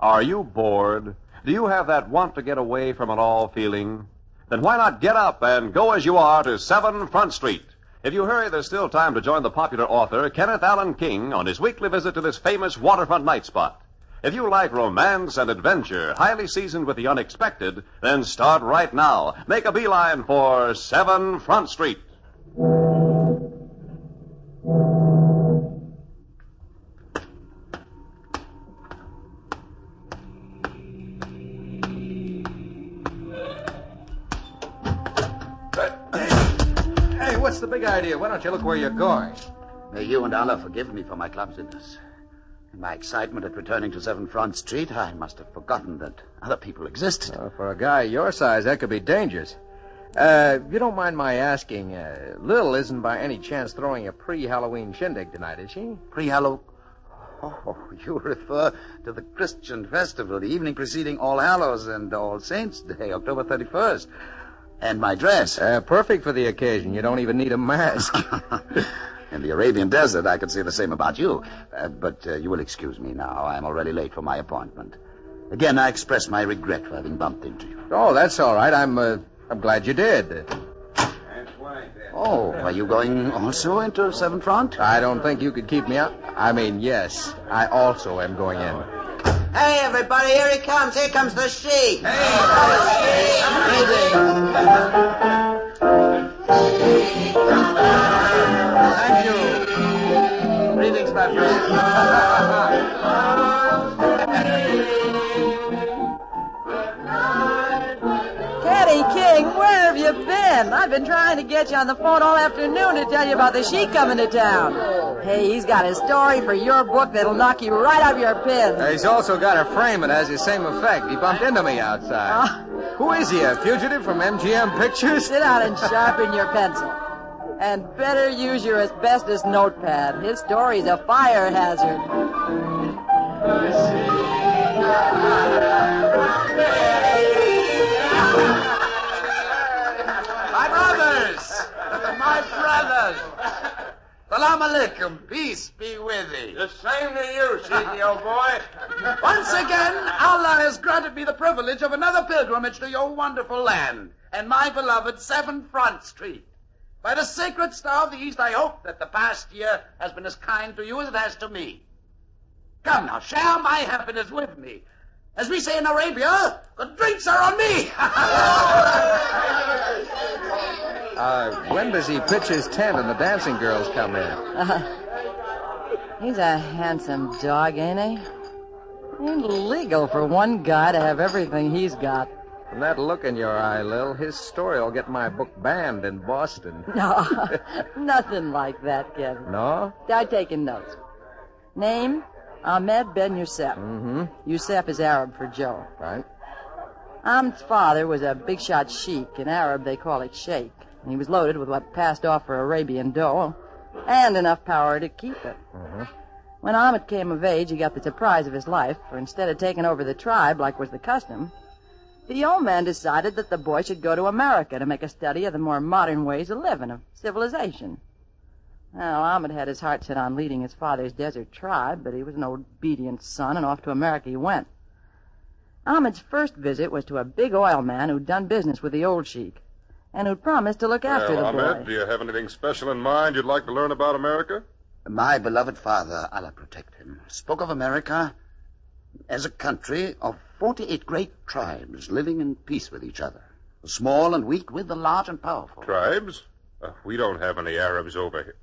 Are you bored? Do you have that want to get away from it all feeling? Then why not get up and go as you are to 7 Front Street? If you hurry, there's still time to join the popular author Kenneth Allen King on his weekly visit to this famous waterfront night spot. If you like romance and adventure, highly seasoned with the unexpected, then start right now. Make a beeline for 7 Front Street. Hey, what's the big idea? Why don't you look where you're going? May you and Allah forgive me for my clumsiness. In my excitement at returning to 7 Front Street, I must have forgotten that other people existed. For a guy your size, that could be dangerous. If you don't mind my asking, Lil isn't by any chance throwing a pre-Halloween shindig tonight, is she? Pre-Halloween? Oh, you refer to the Christian festival, the evening preceding All Hallows and All Saints' Day, October 31st. And my dress. Perfect for the occasion. You don't even need a mask. In the Arabian desert, I could say the same about you. But you will excuse me now. I'm already late for my appointment. Again, I express my regret for having bumped into you. Oh, that's all right. I'm glad you did. Oh, are you going also into 7 Front? I don't think you could keep me out. I mean, yes, I also am going in. Hey, everybody, here he comes. Here comes the sheik. Hey, Thank you. Greetings, my friend. Kenny King, where have you been? I've been trying to get you on the phone all afternoon to tell you about the sheik coming to town. Hey, he's got a story for your book that'll knock you right off your pins. He's also got a frame that has the same effect. He bumped into me outside. Who is he, a fugitive from MGM Pictures? Sit down and sharpen your pencil. And better use your asbestos notepad. His story's a fire hazard. My brothers! Salam alaikum. Peace be with thee. The same to you, Cheeky, old boy. Once again, Allah has granted me the privilege of another pilgrimage to your wonderful land and my beloved 7 Front Street. By the sacred star of the East, I hope that the past year has been as kind to you as it has to me. Come now, share my happiness with me. As we say in Arabia, the drinks are on me. When does he pitch his tent and the dancing girls come in? He's a handsome dog, ain't he? Ain't legal for one guy to have everything he's got. From that look in your eye, Lil, his story will get my book banned in Boston. No, nothing like that, Kevin. No? Start taking notes. Name, Ahmed Ben Youssef. Mm-hmm. Youssef is Arab for Joe. Right. Ahmed's father was a big-shot sheik. In Arab, they call it sheikh. And he was loaded with what passed off for Arabian dough and enough power to keep it. Mm-hmm. When Ahmed came of age, he got the surprise of his life, for instead of taking over the tribe like was the custom, the old man decided that the boy should go to America to make a study of the more modern ways of living, of civilization. Well, Ahmed had his heart set on leading his father's desert tribe, but he was an obedient son, and off to America he went. Ahmed's first visit was to a big oil man who'd done business with the old sheik, and who'd promised to look after the boy. Ahmed, do you have anything special in mind you'd like to learn about America? My beloved father, Allah protect him, spoke of America as a country of 48 great tribes living in peace with each other. The small and weak with the large and powerful. Tribes? We don't have any Arabs over here.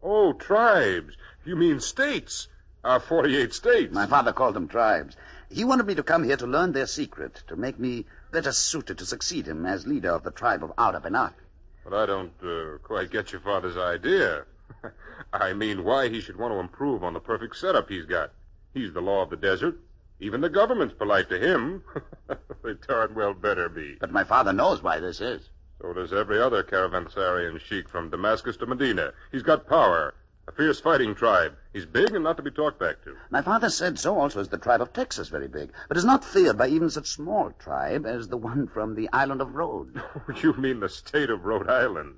Oh, tribes. You mean states. 48 states. My father called them tribes. He wanted me to come here to learn their secret, to make me better suited to succeed him as leader of the tribe of Arab and Ak. But I don't quite get your father's idea. I mean, why he should want to improve on the perfect setup he's got. He's the law of the desert. Even the government's polite to him. They darn well better be. But my father knows why this is. So does every other Caravanserai sheik from Damascus to Medina. He's got power. A fierce fighting tribe. He's big and not to be talked back to. My father said so also is the tribe of Texas, very big, but is not feared by even such small tribe as the one from the island of Rhode. You mean the state of Rhode Island?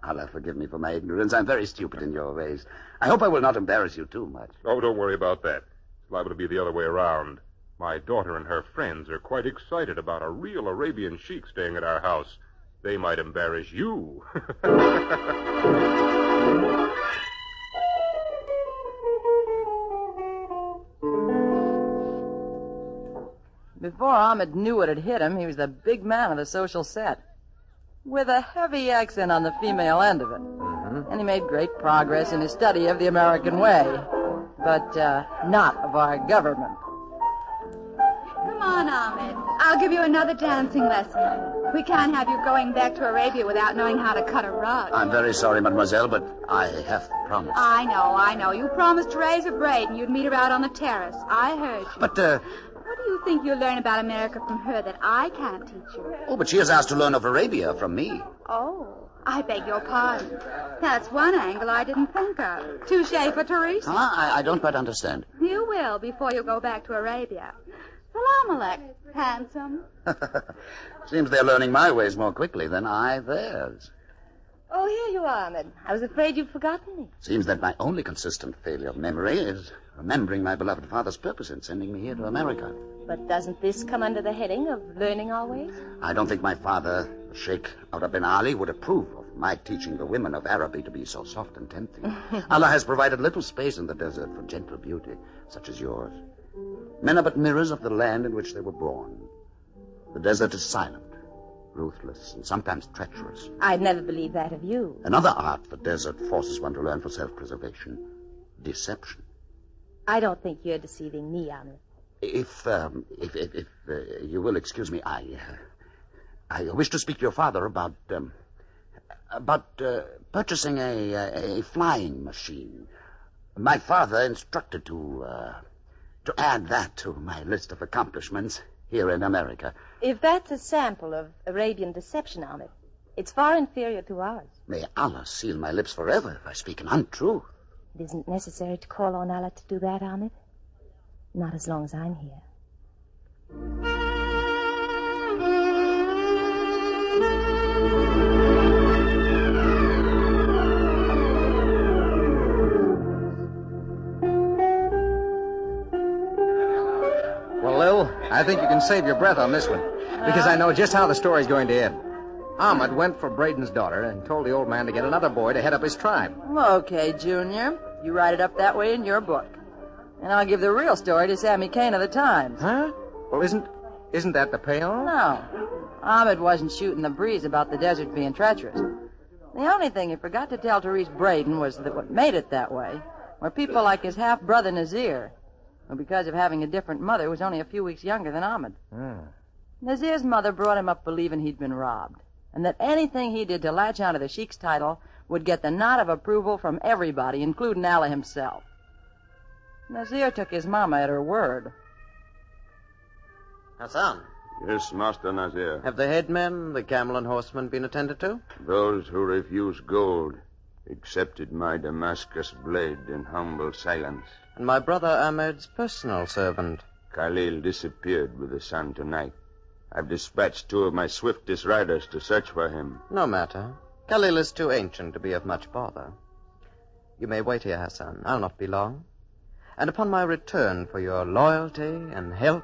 Allah forgive me for my ignorance. I'm very stupid in your ways. I hope I will not embarrass you too much. Oh, don't worry about that. It's liable to be the other way around. My daughter and her friends are quite excited about a real Arabian sheik staying at our house. They might embarrass you. Before Ahmed knew what had hit him, he was the big man of the social set, with a heavy accent on the female end of it. And he made great progress in his study of the American way, but not of our government. Come on, Ahmed. I'll give you another dancing lesson. We can't have you going back to Arabia without knowing how to cut a rug. I'm very sorry, mademoiselle, but I have promised. I know. You promised to raise a braid and you'd meet her out on the terrace. I heard you. But, What do you think you'll learn about America from her that I can't teach you? Oh, but she has asked to learn of Arabia from me. Oh, I beg your pardon. That's one angle I didn't think of. Touche for Teresa. I don't quite understand. You will before you go back to Arabia. Salam alaikum, handsome. Seems they're learning my ways more quickly than I theirs. Oh, here you are, Ahmed. I was afraid you'd forgotten me. Seems that my only consistent failure of memory is remembering my beloved father's purpose in sending me here to America. But doesn't this come under the heading of learning always? I don't think my father, Sheikh Arab bin Ali, would approve of my teaching the women of Araby to be so soft and tempting. Allah has provided little space in the desert for gentle beauty, such as yours. Men are but mirrors of the land in which they were born. The desert is silent, ruthless, and sometimes treacherous. I'd never believe that of you. Another art the desert forces one to learn for self-preservation: deception. I don't think you're deceiving me, Ahmed. If you will excuse me, I wish to speak to your father about purchasing a flying machine. My father instructed to add that to my list of accomplishments here in America. If that's a sample of Arabian deception, Ahmed, it's far inferior to ours. May Allah seal my lips forever if I speak an untruth. It isn't necessary to call on Allah to do that, Ahmed. Not as long as I'm here. Well, Lil, I think you can save your breath on this one, because I know just how the story's going to end. Ahmed went for Braden's daughter and told the old man to get another boy to head up his tribe. Okay, Junior. You write it up that way in your book. And I'll give the real story to Sammy Kane of the Times. Huh? Well, isn't that the payoff? No. Ahmed wasn't shooting the breeze about the desert being treacherous. The only thing he forgot to tell Therese Braden was that what made it that way were people like his half-brother Nazir, who, because of having a different mother, was only a few weeks younger than Ahmed. Nazir's mother brought him up believing he'd been robbed, and that anything he did to latch onto the sheik's title would get the nod of approval from everybody, including Allah himself. Nazir took his mama at her word. Hassan. Yes, Master Nazir. Have the headmen, the camel and horsemen been attended to? Those who refused gold accepted my Damascus blade in humble silence. And my brother Ahmed's personal servant? Khalil disappeared with the sun tonight. I've dispatched 2 of my swiftest riders to search for him. No matter. Khalil is too ancient to be of much bother. You may wait here, Hassan. I'll not be long. And upon my return for your loyalty and help,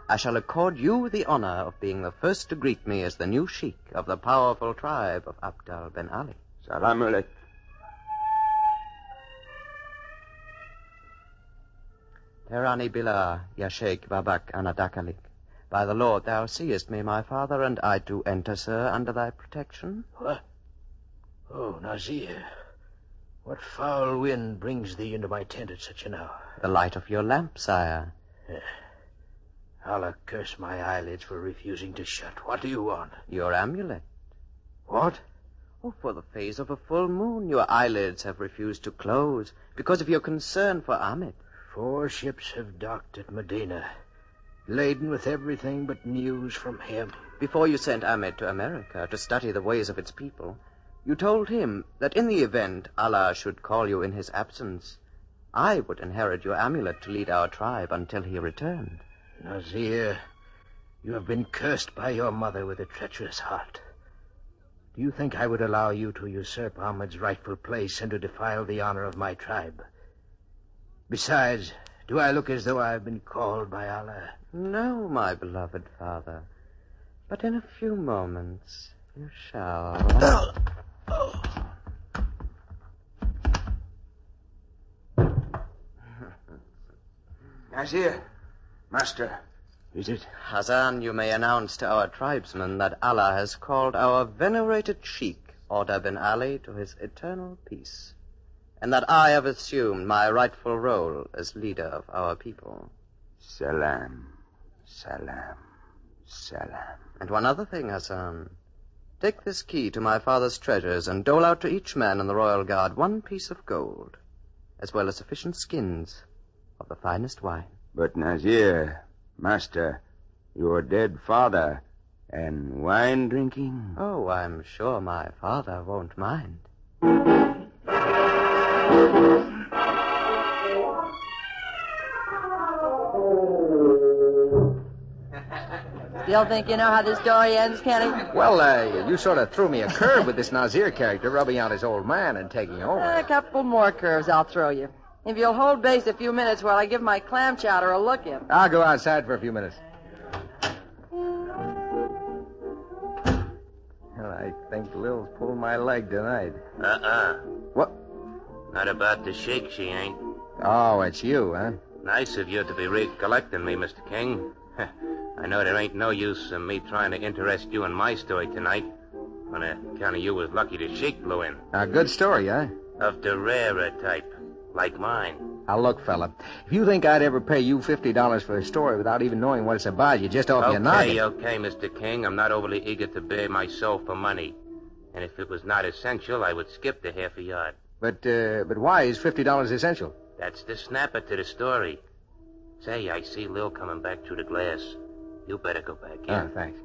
I shall accord you the honor of being the first to greet me as the new sheik of the powerful tribe of Abdal bin Ali. Salam alaikum. Terani Billah, ya Sheikh Babak Anadakalik. By the Lord, thou seest me, my father, and I do enter, sir, under thy protection. What? Oh, Nazir, what foul wind brings thee into my tent at such an hour? The light of your lamp, sire. Allah curse my eyelids for refusing to shut. What do you want? Your amulet. What? Oh, for the phase of a full moon, your eyelids have refused to close because of your concern for Ahmed. 4 ships have docked at Medina, laden with everything but news from him. Before you sent Ahmed to America to study the ways of its people, you told him that in the event Allah should call you in his absence, I would inherit your amulet to lead our tribe until he returned. Nazir, you have been cursed by your mother with a treacherous heart. Do you think I would allow you to usurp Ahmed's rightful place and to defile the honor of my tribe? Besides, Do I look as though I've been called by Allah? No, my beloved father. But in a few moments, you shall. Nazir, master, is it? Hassan, you may announce to our tribesmen that Allah has called our venerated Sheikh, Orda bin Ali, to his eternal peace, and that I have assumed my rightful role as leader of our people. Salam, salam, salam. And one other thing, Hassan. Take this key to my father's treasures and dole out to each man in the royal guard 1 piece of gold, as well as sufficient skins of the finest wine. But Nazir, master, your dead father, and wine drinking? Oh, I'm sure my father won't mind. Still think you know how this story ends, Kenny? Well, you sort of threw me a curve with this Nazir character rubbing out his old man and taking over. A couple more curves I'll throw you. If you'll hold base a few minutes while I give my clam chowder a look-in. I'll go outside for a few minutes. Well, I think Lil's pulled my leg tonight. What? Not about the Sheik, she ain't. Oh, it's you, huh? Nice of you to be recollecting me, Mr. King. I know there ain't no use in me trying to interest you in my story tonight. On account of you was lucky the Sheik blew in. A good story, huh? Of the rarer type, like mine. Now, look, fella, if you think I'd ever pay you $50 for a story without even knowing what it's about, you're just off your noggin. Okay, Mr. King. I'm not overly eager to bare my soul for money. And if it was not essential, I would skip the half a yard. But why is $50 essential? That's the snapper to the story. Say, I see Lil coming back through the glass. You better go back in. Oh, thanks.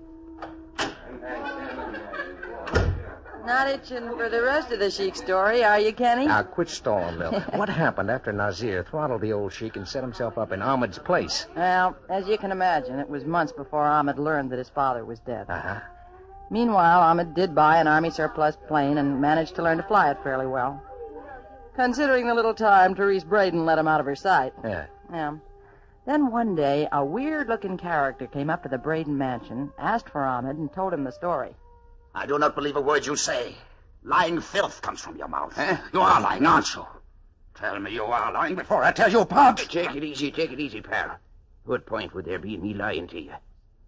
Not itching for the rest of the Sheik story, are you, Kenny? Now, quit stalling, Lil. What happened after Nazir throttled the old Sheik and set himself up in Ahmed's place? Well, as you can imagine, it was months before Ahmed learned that his father was dead. Uh-huh. Meanwhile, Ahmed did buy an Army surplus plane and managed to learn to fly it fairly well. Considering the little time Therese Braden let him out of her sight. Yeah. Then one day, a weird-looking character came up to the Braden mansion, asked for Ahmed, and told him the story. I do not believe a word you say. Lying filth comes from your mouth. You are lying, aren't you? Tell me you are lying before I tell you apart. Take it easy, pal. What point would there be in me lying to you?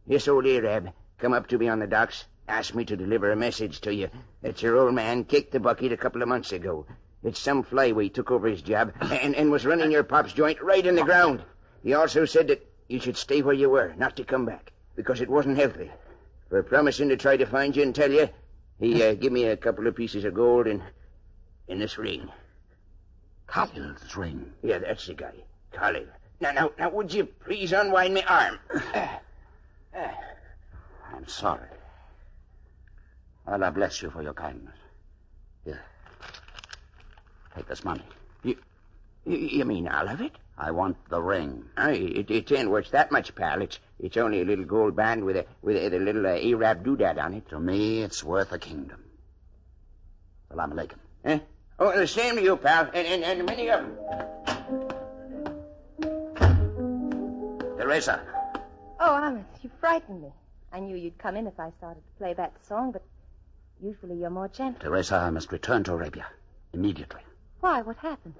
This old Arab come up to me on the docks, asked me to deliver a message to you that your old man kicked the bucket a couple of months ago. It's some flyway took over his job and was running your pop's joint right in the ground. He also said that you should stay where you were, not to come back, because it wasn't healthy. For promising to try to find you and tell you, he give me a couple of pieces of gold and this ring. Khalil's ring? Yeah, that's the guy. Khalil. Now, would you please unwind my arm? I'm sorry. Allah bless you for your kindness. Here. Take this money. You mean all of it? I want the ring. It ain't worth that much, pal. It's only a little gold band with a little Arab doodad on it. To me, it's worth a kingdom. Salam alaikum. Oh, the same to you, pal, and many of them. Teresa. Oh, Ahmed, you frightened me. I knew you'd come in if I started to play that song, but usually you're more gentle. Teresa, I must return to Arabia immediately. Why? What happened?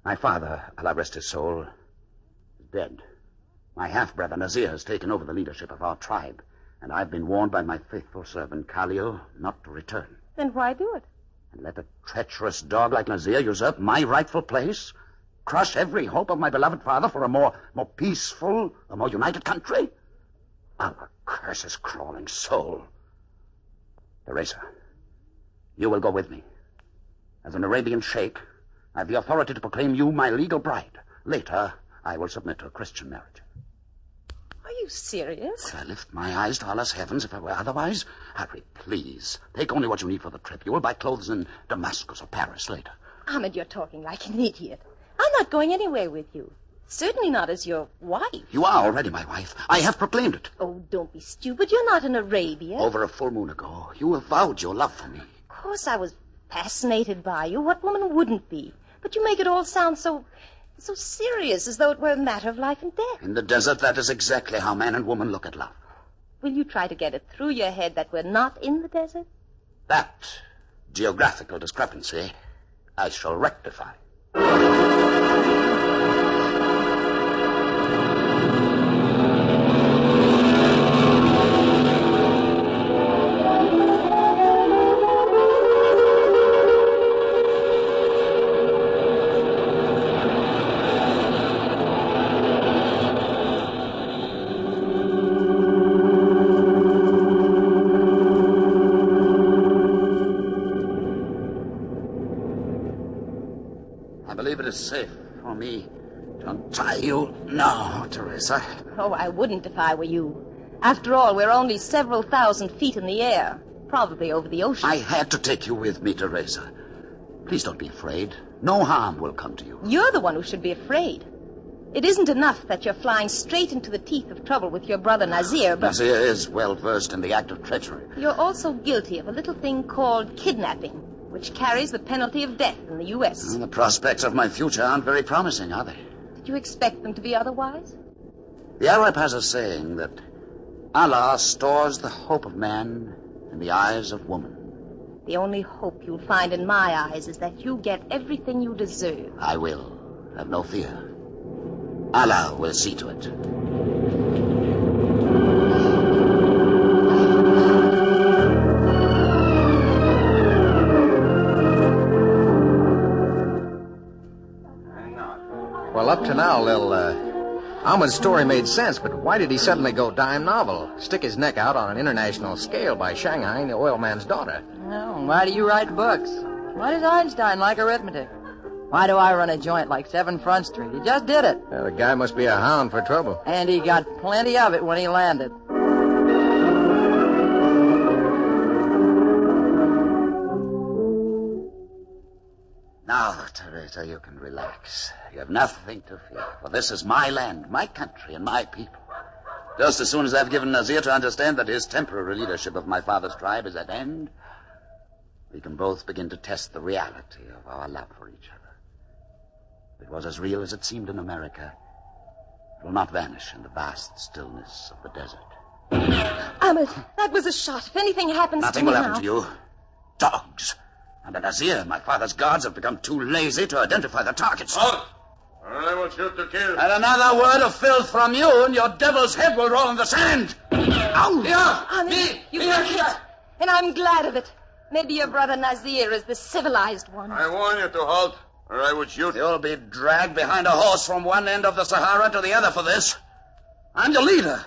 My father, Allah rest his soul, is dead. My half-brother Nazir has taken over the leadership of our tribe, and I've been warned by my faithful servant Khalil not to return. Then why do it? And let a treacherous dog like Nazir usurp my rightful place? Crush every hope of my beloved father for a more peaceful, a more united country? Allah curse his crawling soul. Teresa, you will go with me. As an Arabian sheikh, I have the authority to proclaim you my legal bride. Later, I will submit to a Christian marriage. Are you serious? Could I lift my eyes to Allah's heavens if I were otherwise? Harry, please, take only what you need for the trip. You will buy clothes in Damascus or Paris later. Ahmed, you're talking like an idiot. I'm not going anywhere with you. Certainly not as your wife. You are already my wife. I have proclaimed it. Oh, don't be stupid. You're not in Arabia. Over a full moon ago, you avowed your love for me. Of course I was fascinated by you. What woman wouldn't be? But you make it all sound so So serious, as though it were a matter of life and death. In the desert, that is exactly how man and woman look at love. Will you try to get it through your head that we're not in the desert? That geographical discrepancy I shall rectify. I believe it is safe for me to untie you now, Teresa. Oh, I wouldn't if I were you. After all, we're only several thousand feet in the air, probably over the ocean. I had to take you with me, Teresa. Please don't be afraid. No harm will come to you. You're the one who should be afraid. It isn't enough that you're flying straight into the teeth of trouble with your brother Nazir, but... Nazir is well versed in the act of treachery. You're also guilty of a little thing called kidnapping, which carries the penalty of death in the U.S. Well, the prospects of my future aren't very promising, are they? Did you expect them to be otherwise? The Arab has a saying that Allah stores the hope of man in the eyes of woman. The only hope you'll find in my eyes is that you get everything you deserve. I will. Have no fear. Allah will see to it. Well, up to now, Lil, Ahmed's story made sense, but why did he suddenly go dime novel? Stick his neck out on an international scale by Shanghai the oil man's daughter? Well, why do you write books? Why does Einstein like arithmetic? Why do I run a joint like 7 Front Street? He just did it. The guy must be a hound for trouble. And he got plenty of it when he landed. Now, Teresa, you can relax. You have nothing to fear, for this is my land, my country, and my people. Just as soon as I've given Nazir to understand that his temporary leadership of my father's tribe is at end, we can both begin to test the reality of our love for each other. If it was as real as it seemed in America, it will not vanish in the vast stillness of the desert. Ahmed, that was a shot. If anything happens Nothing to me will now... happen to you. Dogs. Under Nazir, my father's guards have become too lazy to identify the targets. Halt! I will shoot to kill. And another word of filth from you, and your devil's head will roll in the sand. Ow! Yeah! Ahmed, you got it. And I'm glad of it. Maybe your brother Nazir is the civilized one. I warn you to halt, or I would shoot. You'll be dragged behind a horse from one end of the Sahara to the other for this. I'm your leader,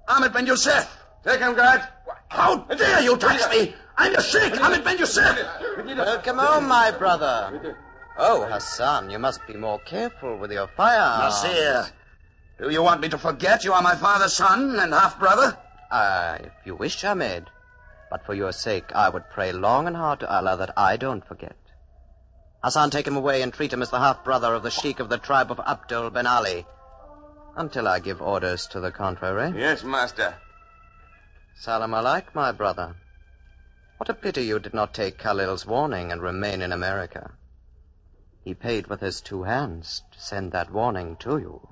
Ahmed Ben Youssef. Take him, guard. How dare you touch me? I'm your sheikh, Ahmed Ben Youssef. Welcome home, my brother. Oh, Hassan, you must be more careful with your firearms. Nasir, do you want me to forget you are my father's son and half-brother? If you wish, Ahmed. But for your sake, I would pray long and hard to Allah that I don't forget. Hassan, take him away and treat him as the half-brother of the sheikh of the tribe of Abdul Ben Ali. Until I give orders to the contrary. Yes, master. Salam alaik, my brother. What a pity you did not take Khalil's warning and remain in America. He paid with his 2 hands to send that warning to you.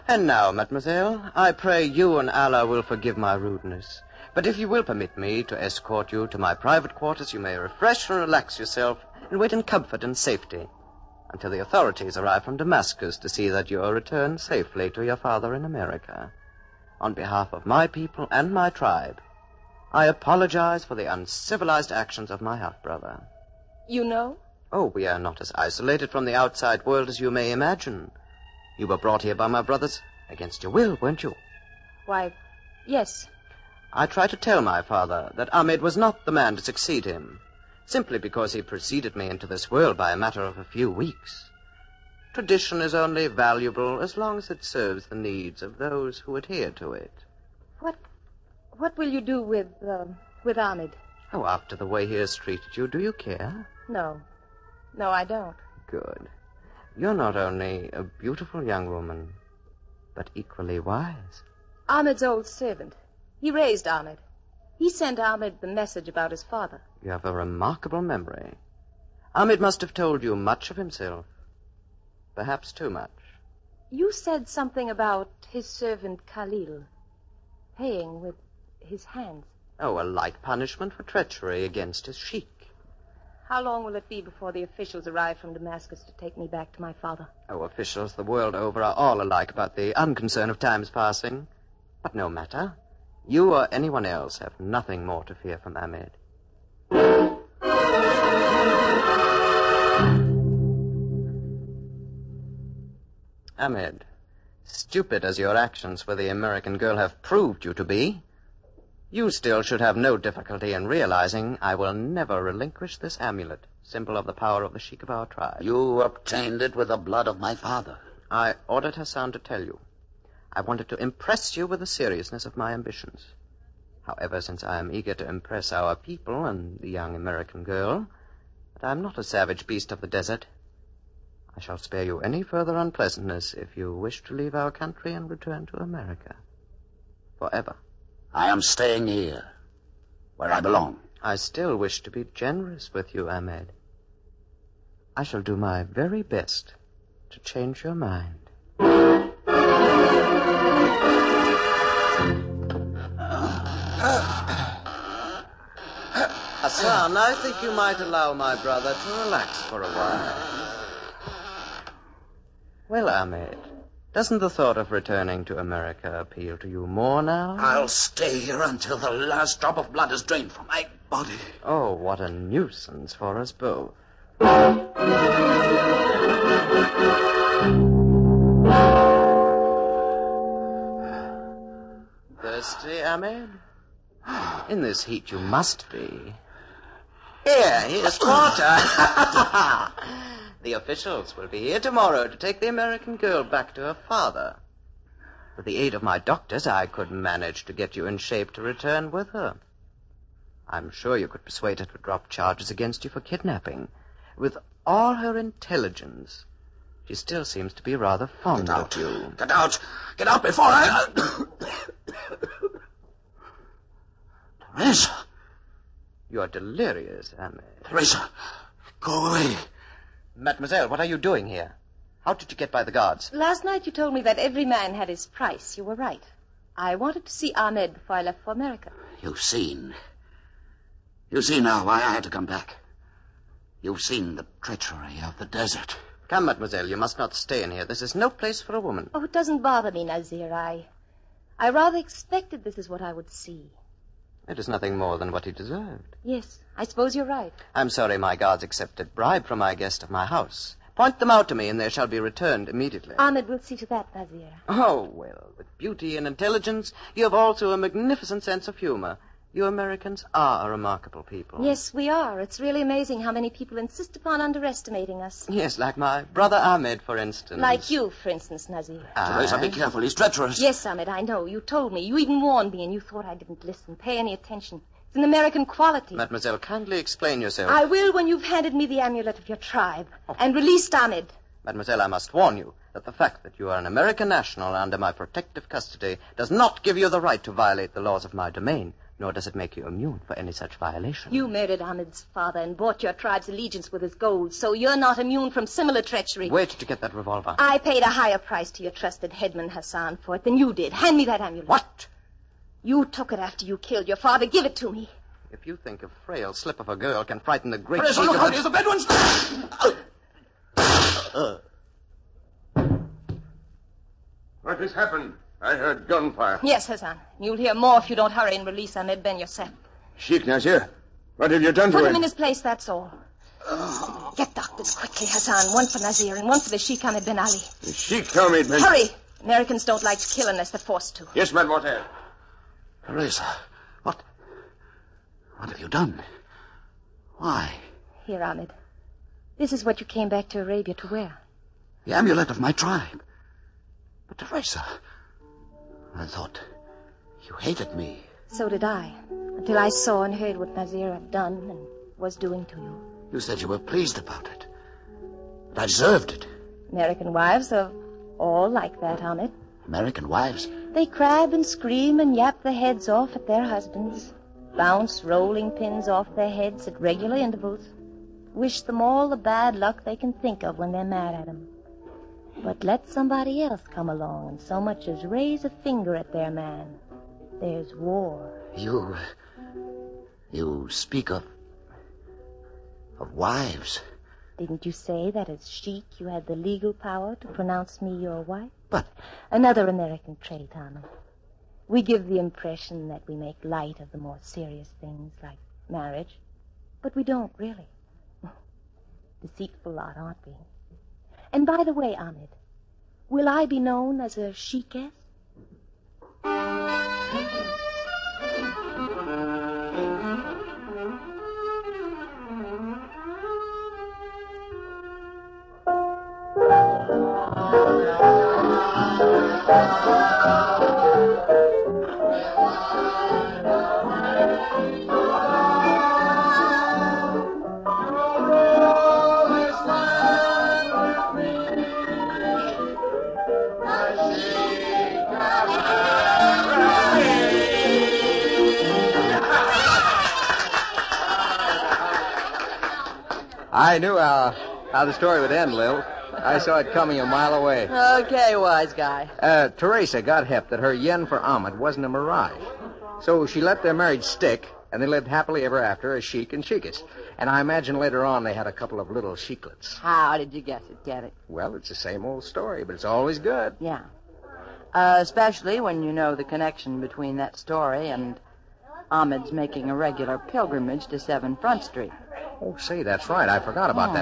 And now, mademoiselle, I pray you and Allah will forgive my rudeness. But if you will permit me to escort you to my private quarters, you may refresh and relax yourself and wait in comfort and safety until the authorities arrive from Damascus to see that you are returned safely to your father in America. On behalf of my people and my tribe, I apologize for the uncivilized actions of my half-brother. You know? Oh, we are not as isolated from the outside world as you may imagine. You were brought here by my brothers against your will, weren't you? Why, yes. I tried to tell my father that Ahmed was not the man to succeed him, simply because he preceded me into this world by a matter of a few weeks. Tradition is only valuable as long as it serves the needs of those who adhere to it. What will you do with Ahmed? Oh, after the way he has treated you, do you care? No, I don't. Good. You're not only a beautiful young woman, but equally wise. Ahmed's old servant. He raised Ahmed. He sent Ahmed the message about his father. You have a remarkable memory. Ahmed must have told you much of himself. Perhaps too much. You said something about his servant Khalil paying with his hands. Oh, a light punishment for treachery against his sheik. How long will it be before the officials arrive from Damascus to take me back to my father? Oh, officials the world over are all alike about the unconcern of time's passing. But no matter. You or anyone else have nothing more to fear from Ahmed. Ahmed, stupid as your actions with the American girl have proved you to be, you still should have no difficulty in realizing I will never relinquish this amulet, symbol of the power of the sheik of our tribe. You obtained it with the blood of my father. I ordered Hassan to tell you. I wanted to impress you with the seriousness of my ambitions. However, since I am eager to impress our people and the young American girl, but I am not a savage beast of the desert, I shall spare you any further unpleasantness if you wish to leave our country and return to America. Forever. I am staying here, where I belong. I still wish to be generous with you, Ahmed. I shall do my very best to change your mind. Hassan, I think you might allow my brother to relax for a while. Well, Ahmed, doesn't the thought of returning to America appeal to you more now? I'll stay here until the last drop of blood is drained from my body. Oh, what a nuisance for us both. Thirsty, Ahmed? In this heat you must be. Here's water. The officials will be here tomorrow to take the American girl back to her father. With the aid of my doctors, I could manage to get you in shape to return with her. I'm sure you could persuade her to drop charges against you for kidnapping. With all her intelligence, she still seems to be rather fond of you. Get out! Get out before I... Teresa! You are delirious, Ahmed. Teresa, go away. Mademoiselle, what are you doing here? How did you get by the guards? Last night you told me that every man had his price. You were right. I wanted to see Ahmed before I left for America. You've seen. You see now why I had to come back. You've seen the treachery of the desert. Come, mademoiselle, you must not stay in here. This is no place for a woman. Oh, it doesn't bother me, Nazir. I rather expected this is what I would see. It is nothing more than what he deserved. Yes, I suppose you're right. I'm sorry my guards accepted bribe from my guest of my house. Point them out to me, and they shall be returned immediately. Ahmed will see to that, Nazir. Oh, well, with beauty and intelligence, you have also a magnificent sense of humor. You Americans are a remarkable people. Yes, we are. It's really amazing how many people insist upon underestimating us. Yes, like my brother Ahmed, for instance. Like you, for instance, Nazir. Teresa, be careful. He's treacherous. Yes, Ahmed, I know. You told me. You even warned me, and you thought I didn't listen, pay any attention. It's an American quality. Mademoiselle, kindly explain yourself. I will when you've handed me the amulet of your tribe and released Ahmed. Mademoiselle, I must warn you that the fact that you are an American national under my protective custody does not give you the right to violate the laws of my domain, nor does it make you immune for any such violation. You murdered Ahmed's father and bought your tribe's allegiance with his gold, so you're not immune from similar treachery. Where did you get that revolver? I paid a higher price to your trusted headman Hassan for it than you did. Hand me that amulet. What? You took it after you killed your father. Give it to me. If you think a frail slip of a girl can frighten the great... Teresa, look out! Here's the bed ones! What has happened? I heard gunfire. Yes, Hassan. You'll hear more if you don't hurry and release Ahmed Ben Yosef. Sheikh Nazir, what have you done to Put him? him in his place, that's all. Get doctors quickly, Hassan. One for Nazir and one for the Sheikh Ahmed Ben Ali. The Sheikh told me... Hurry! Americans don't like to kill unless they're forced to. Yes, mademoiselle. Teresa, what have you done? Why? Here, Ahmed. This is what you came back to Arabia to wear. The amulet of my tribe. But Teresa, I thought you hated me. So did I, until I saw and heard what Nazir had done and was doing to you. You said you were pleased about it. But I deserved it. American wives are all like that, Ahmed. American wives? They crab and scream and yap their heads off at their husbands. Bounce rolling pins off their heads at regular intervals. wish them all the bad luck they can think of when they're mad at 'em. But let somebody else come along and so much as raise a finger at their man, there's war. You speak of wives. Didn't you say that as sheik you had the legal power to pronounce me your wife? But... Another American trait, Tommy. We give the impression that we make light of the more serious things like marriage, but we don't really. Deceitful lot, aren't we? And by the way, Ahmed, will I be known as a sheikess? I knew how the story would end, Lil. I saw it coming a mile away. Okay, wise guy. Teresa got hip that her yen for Ahmed wasn't a mirage. So she let their marriage stick, and they lived happily ever after as sheik and sheikess. And I imagine later on they had a couple of little sheiklets. How did you guess it, get it? Well, it's the same old story, but it's always good. Yeah. Especially when you know the connection between that story and Ahmed's making a regular pilgrimage to 7 Front Street. Oh, say, that's right. I forgot about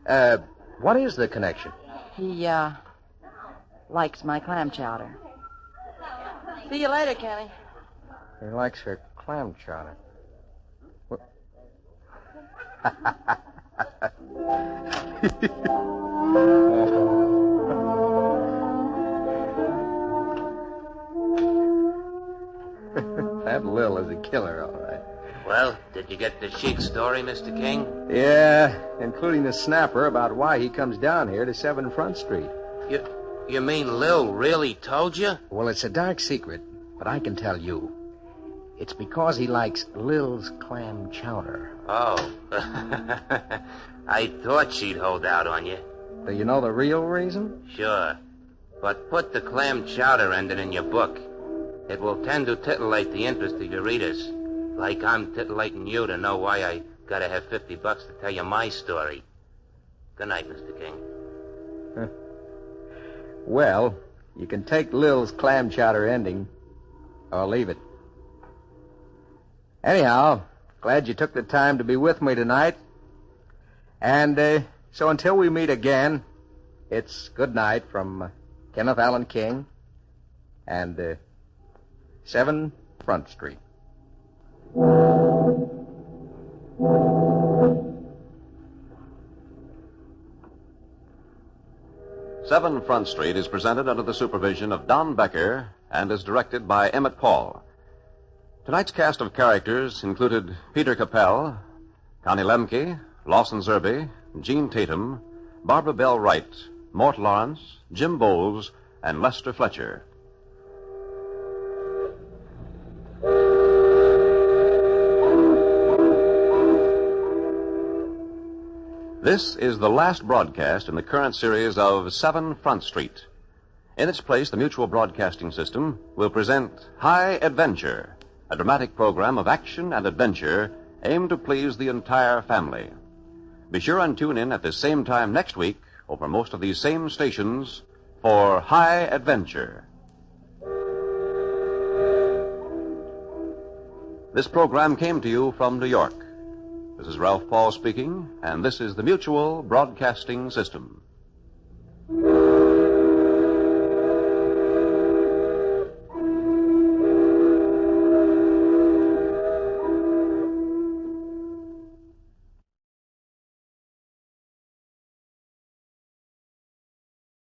that. What is the connection? He, likes my clam chowder. See you later, Kenny. He likes her clam chowder. That Lil is a killer, all right. Well, did you get the sheik story, Mr. King? Yeah, including the snapper about why he comes down here to 7 Front Street. You mean Lil really told you? Well, it's a dark secret, but I can tell you. It's because he likes Lil's clam chowder. Oh. I thought she'd hold out on you. Do you know the real reason? Sure. But put the clam chowder ending in your book. It will tend to titillate the interest of your readers. Like I'm titillating you to know why I gotta have $50 to tell you my story. Good night, Mr. King. Well, you can take Lil's clam chowder ending, or leave it. Anyhow, glad you took the time to be with me tonight. And so until we meet again, it's good night from Kenneth Allen King and 7 Front Street. 7 Front Street is presented under the supervision of Don Becker and is directed by Emmett Paul. Tonight's cast of characters included Peter Capell, Connie Lemke, Lawson Zerby, Gene Tatum, Barbara Bell Wright, Mort Lawrence, Jim Bowles, and Lester Fletcher. This is the last broadcast in the current series of 7 Front Street. In its place, the Mutual Broadcasting System will present High Adventure, a dramatic program of action and adventure aimed to please the entire family. Be sure and tune in at the same time next week over most of these same stations for High Adventure. This program came to you from New York. This is Ralph Paul speaking, and this is the Mutual Broadcasting System.